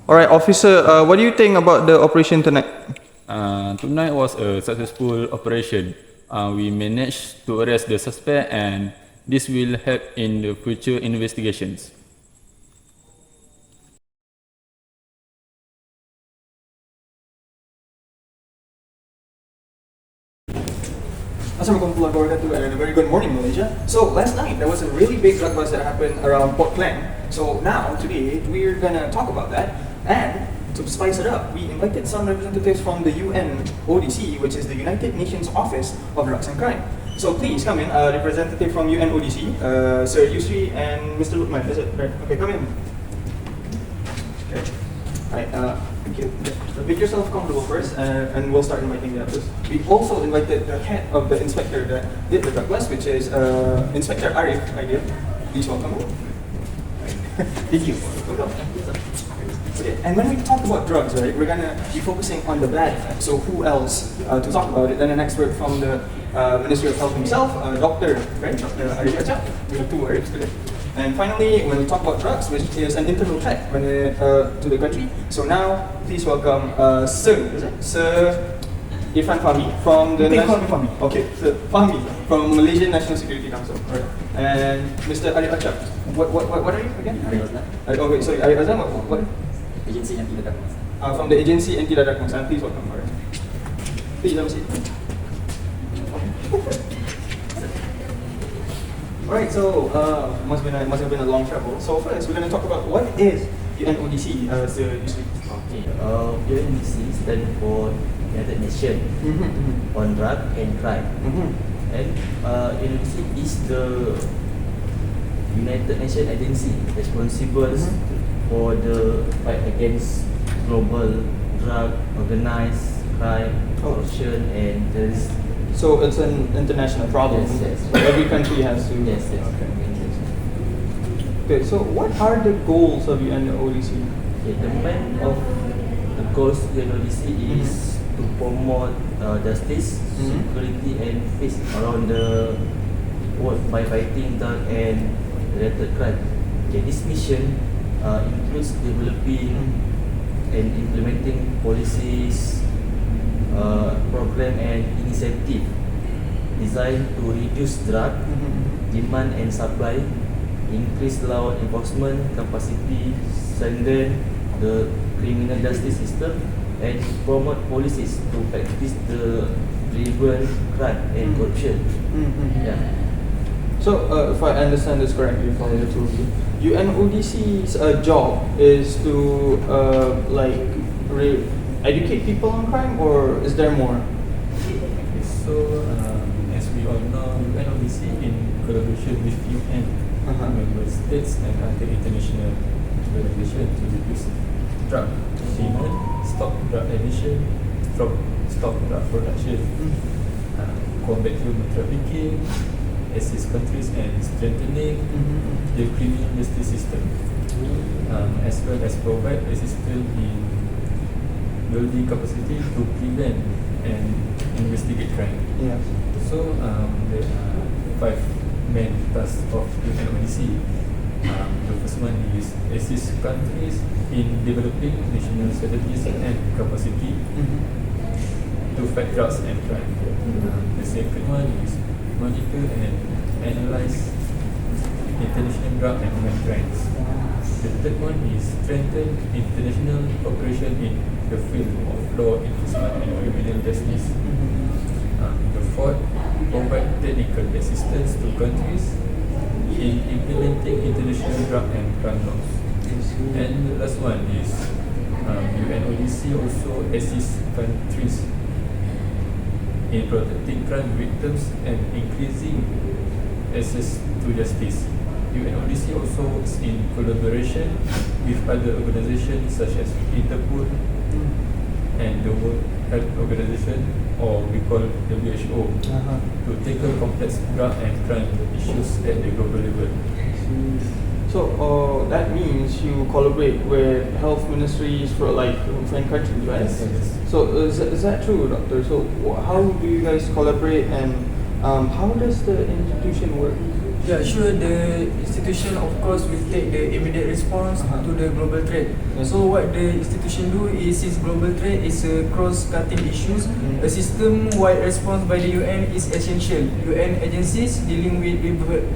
All right, officer, what do you think about the operation tonight? Tonight was a successful operation. We managed to arrest the suspect, and this will help in the future investigations. Assalamualaikum warahmatullahi wabarakatuh, and a very good morning, Malaysia. So last night there was a really big drug bust that happened around Port Klang. So now today we're gonna talk about that, and to spice it up, we invited some representatives from the UNODC, which is the United Nations Office of Drugs and Crime. So please come in, representative from UNODC, Sir Yusri and Mr. Lukman. Is it right? Okay, come in. Okay. Alright, thank you. Make yourself comfortable first, and we'll start inviting the others. We also invited the head of the inspector that did the drug bust, which is Inspector Arif. Please welcome him. Thank you. Okay, and when we talk about drugs, right, we're gonna be focusing on the bad effects. So who else to talk about it than an expert from the Ministry of Health himself, Dr. Arif Achak. We have two Arifs today. And finally, when we talk about drugs, which is an internal threat to the country. So now, please welcome Sir Irfan Fahmi from the Fahmi. Okay, Sir Fahmi from Malaysian National Security Council. Right. And Mr. Arif Achak. What are you again? Okay, sorry, Arif Azam. What? Agensi Anti Dadak Masalah. From the Agency Anti Dadak Masalah. Please welcome. Alright. Please have a seat. Alright, so must have been a long travel. So first, we're going to talk about what is UNODC, Sir Yusri. Okay, UNODC stands for United Nations on Drug and Crime. And UNODC is the United Nations agency responsible for the fight against global drug, organized crime, corruption, and terrorism. So it's an international problem. Yes. Every country has to. Yes. Okay. Okay. So what are the goals of UNODC? Okay, the main of the goals of UNODC is to promote justice, security, and peace around the world by fighting drug and related crime. Okay, this mission includes developing and implementing policies, program and initiative designed to reduce drug demand and supply, increase law enforcement capacity, strengthen the criminal justice system, and promote policies to practice the prevent crime and corruption. Yeah. So if I understand this correctly from the two of you, UNODC's job is to educate people on crime, or is there more? So, as we all know, UNODC in collaboration with UN member states and other international organizations to reduce drug demand, stop drug addiction, stop drug production, combat human trafficking, assist countries and strengthening the criminal justice system, as well as provide assistance in building capacity to prevent and investigate crime. Yes. So there are 5 main tasks of UNODC. The first one is assist countries in developing national strategies and capacity to fight drugs and crime. The second one is monitor and analyze international drug and human crimes. The third one is strengthen international cooperation in the field of law enforcement and criminal justice. The fourth, provide technical assistance to countries in implementing international drug and crime laws. And the last one is UNODC also assists countries in protecting crime victims and increasing access to justice. UNODC also works in collaboration with other organizations such as Interpol and the World Health Organization, or we call WHO, to tackle complex drug and crime issues at the global level. So that means you collaborate with health ministries for different countries, right? Yes. So is that true, Doctor? So how do you guys collaborate, and how does the institution work? Yeah, sure. The institution, of course, will take the immediate response to the global threat. So what the institution do is, since global threat is a cross-cutting issues, a system-wide response by the UN is essential. UN agencies dealing with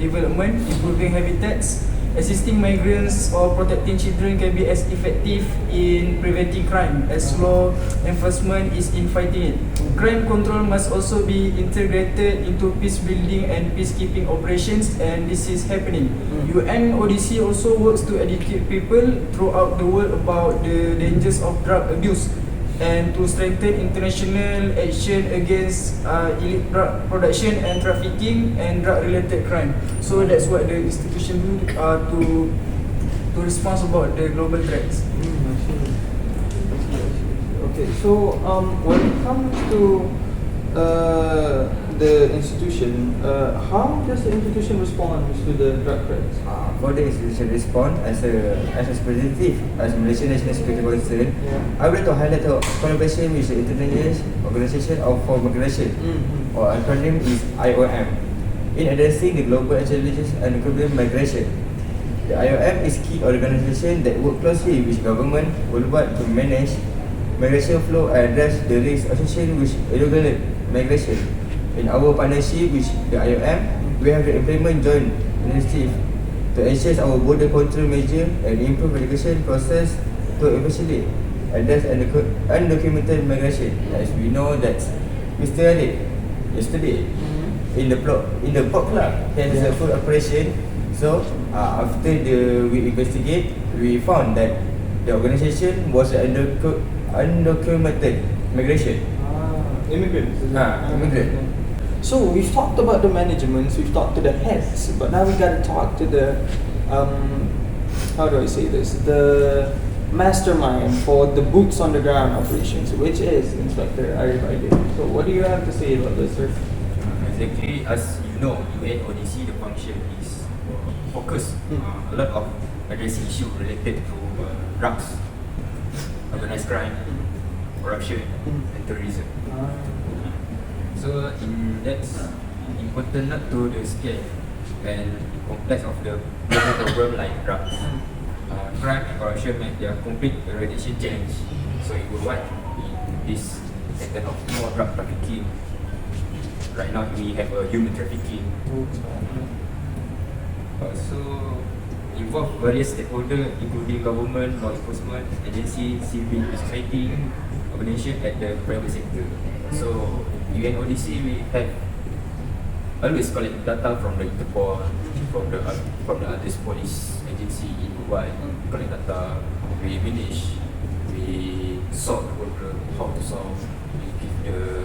development, improving habitats, assisting migrants or protecting children can be as effective in preventing crime as law enforcement is in fighting it. Crime control must also be integrated into peace building and peacekeeping operations, and this is happening. UNODC also works to educate people throughout the world about the dangers of drug abuse and to strengthen international action against illegal drug production and trafficking and drug-related crime. So that's what the institution do to respond about the global threats. Okay, so when it comes to the institution, how does the institution respond to the drug threats? For the institution respond as a representative as Malaysian National Security Council, I would like to highlight the collaboration with the International Organization for Migration, or acronym is IOM, in addressing the global challenges and global migration. The IOM is key organization that work closely with government worldwide to manage migration flow and address the risks associated with illegal migration. In our partnership with the IOM, we have to implement joint initiative to ensure our border control measure and improve migration process to eventually address undocumented migration. As we know that Mr. Ali yesterday in the port club has a full operation. So after we investigate, we found that the organization was undocumented migration. Immigrants. Immigrant. So we've talked about the managements, we've talked to the heads, but now we gotta talk to the how do I say this? The mastermind for the boots on the ground operations, which is Inspector Arif Aidil. So what do you have to say about this, sir? Exactly, as you know, UNODC, the function is focused a lot of addressing issues related to drugs, organized crime, corruption, and terrorism. So that's important not to the scale and complex of the global problem like drugs. Crime and corruption make their complete eradication challenge. So it will what in this sector of more drug trafficking. Right now we have a human trafficking. Also involve various stakeholders including government, law enforcement, agency, civil society, organization at the private sector. So UNODC we have always collect data from the Interpol, from the other police agency in Dubai. Collect data, we manage, we solve the problem, how to solve, we give the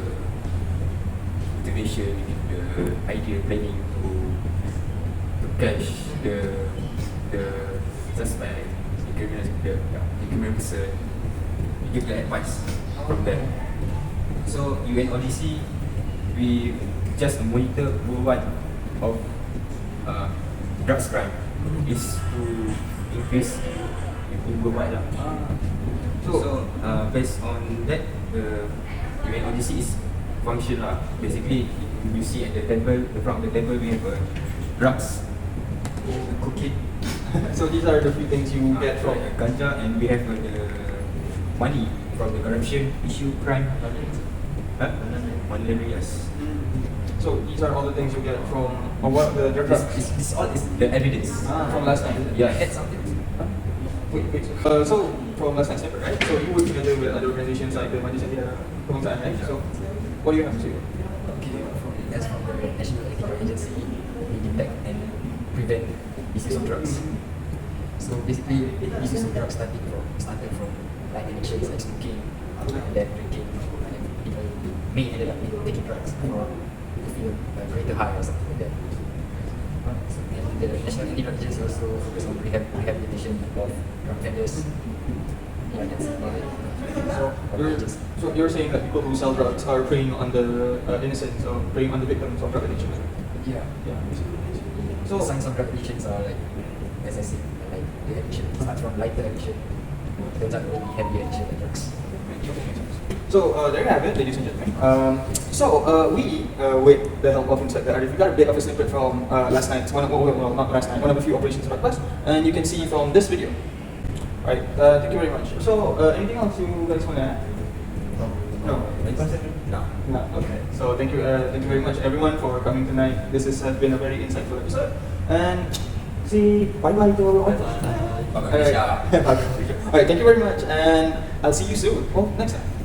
motivation, we give the idea planning to catch the suspect, the criminal person, we give the advice from them. So UNODC, we just monitor worldwide of drugs crime is to increase in worldwide lah. So based on that, the UNODC is function lah. Basically, you see at the table, the front of the table, we have drugs, cocaine. So these are the few things you get from ganja, and we have the money from the corruption issue, crime. Money, yes. So these are all the things you get from what the drugs. This all is the evidence. From last night. Yeah. Wait. So from last night's paper, right? So you work together with other organizations like the Malaysia Pertahanan, right? So what do you have to say? Okay, as from the National Agency, we detect and prevent misuse of drugs. So basically, misuse of drugs started from like addictions like smoking, and then drinking, and people may ended up taking drugs to feel a greater high or something like that. So, and the National Agency also focus on rehabilitation of drug offenders. Yeah, that's about it. So you're saying that people who sell drugs are preying on the innocents or preying on the victims of drug addiction? Yeah. So signs of drug addictions are like, as I said, like the addiction starts from lighter addiction, turns out to be heavy addiction to drugs. So there you have it, ladies and gentlemen. We, with the help of Inspector Arif, we got a bit of a snippet from last night. Well, not last night. One of a few operations drug busts, and you can see from this video. Right. Thank you very much. So anything else you guys want to add? No. No. Okay. So thank you very much everyone for coming tonight. This has been a very insightful episode, and bye bye to everyone. Bye-bye, Alright. Malaysia. Alright, thank you very much, and I'll see you soon. Well, next time.